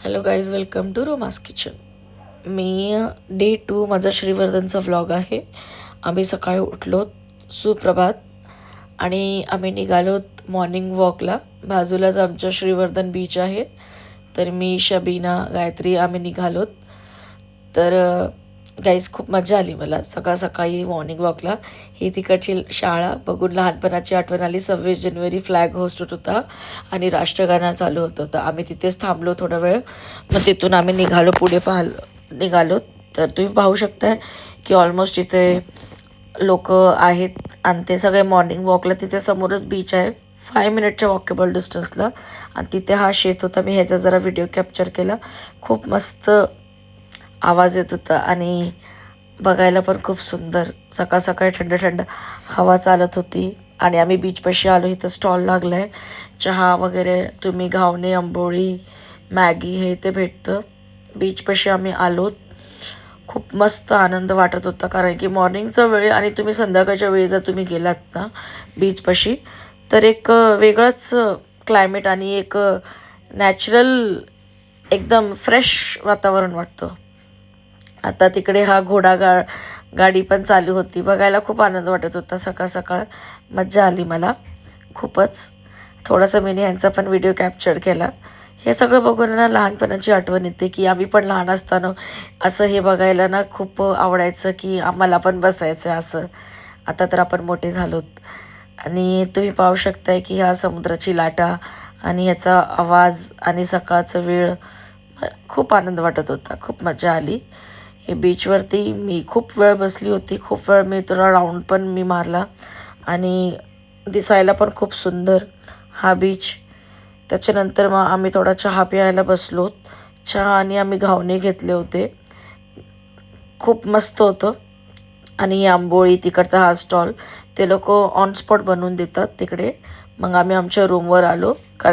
Hello guys, welcome to रोमास kitchen. मी day 2 माझा श्रीवर्धनचा व्लॉग आहे. आम्ही सकाळी उठलो, सुप्रभात, आणि आम्ही निघालोत मॉर्निंग वॉकला. बाजूलाच आमच्या श्रीवर्धन बीच आहे. तर मी, शबीना, गायत्री आम्ही निघालोत. तर गाईज, खूप मजा आली मला सकाळ सकाळी मॉर्निंग वॉकला. ही तिकडची शाळा बघून लहानपणाची आठवण आली. 26 जानेवारी फ्लॅग होस्ट होता आणि राष्ट्रगान चालू होतं. तर आम्ही तिथेच थांबलो थोडा वेळ. मग तिथून आम्ही निघालो, पुढे निघालो. तर तुम्ही पाहू शकताय की ऑलमोस्ट इथे लोक आहेत आणि ते सगळे मॉर्निंग वॉकला. तिथे समोरच बीच आहे, 5 मिनिटच्या वॉकेबल डिस्टन्सला. आणि तिथे हा शेत होता. मी ह्याचा जरा व्हिडिओ कॅप्चर केला. खूप मस्त आवाज येत होता आणि बघायला पण खूप सुंदर. सकाळ सकाळी थंड थंड हवा चालत होती आणि आम्ही बीचपाशी आलो. इथं स्टॉल लागला आहे चहा वगैरे, तुम्ही घावणे, आंबोळी, मॅगी हे ते भेटतं. बीचपाशी आम्ही आलो. खूप मस्त आनंद वाटत होता, कारण की मॉर्निंगचा वेळ आणि तुम्ही संध्याकाळच्या वेळी जर तुम्ही गेलात ना बीचपाशी, तर एक वेगळंच क्लायमेट आणि एक नॅचरल, एकदम फ्रेश वातावरण वाटतं. आता तिकडे हा गाडी पण चालू होती. बघायला खूप आनंद वाटत होता. सकाळ सकाळ मज्जा आली मला खूपच. थोडासा मी ह्यांचा पण व्हिडिओ कॅप्चर केला. हे सगळं बघून ना लहानपणाची आठवण येते की आम्ही पण लहान असताना असं हे बघायला ना खूप आवडायचं, की आम्हाला पण बसायचं असं. आता तर आपण मोठे झालोत. आणि तुम्ही पाहू शकताय की ह्या समुद्राची लाटा आणि ह्याचा आवाज आणि सकाळचा वेळ, खूप आनंद वाटत होता. खूप मजा आली. हे बीचवरती मी खूप वेळ बसली होती. खूप वेळ मी थोडा राऊंड पण मी मारला आणि दिसायला पण खूप सुंदर हा बीच. त्याच्यानंतर मग आम्ही थोडा चहा प्यायला बसलो. चहा आणि आम्ही घावणे घेतले होते. खूप मस्त होतं. आणि आंबोळी, तिकडचा हा स्टॉल, ते लोक ऑन स्पॉट बनवून देतात तिकडे. मग आम्ही आमच्या रूमवर आलो, कारण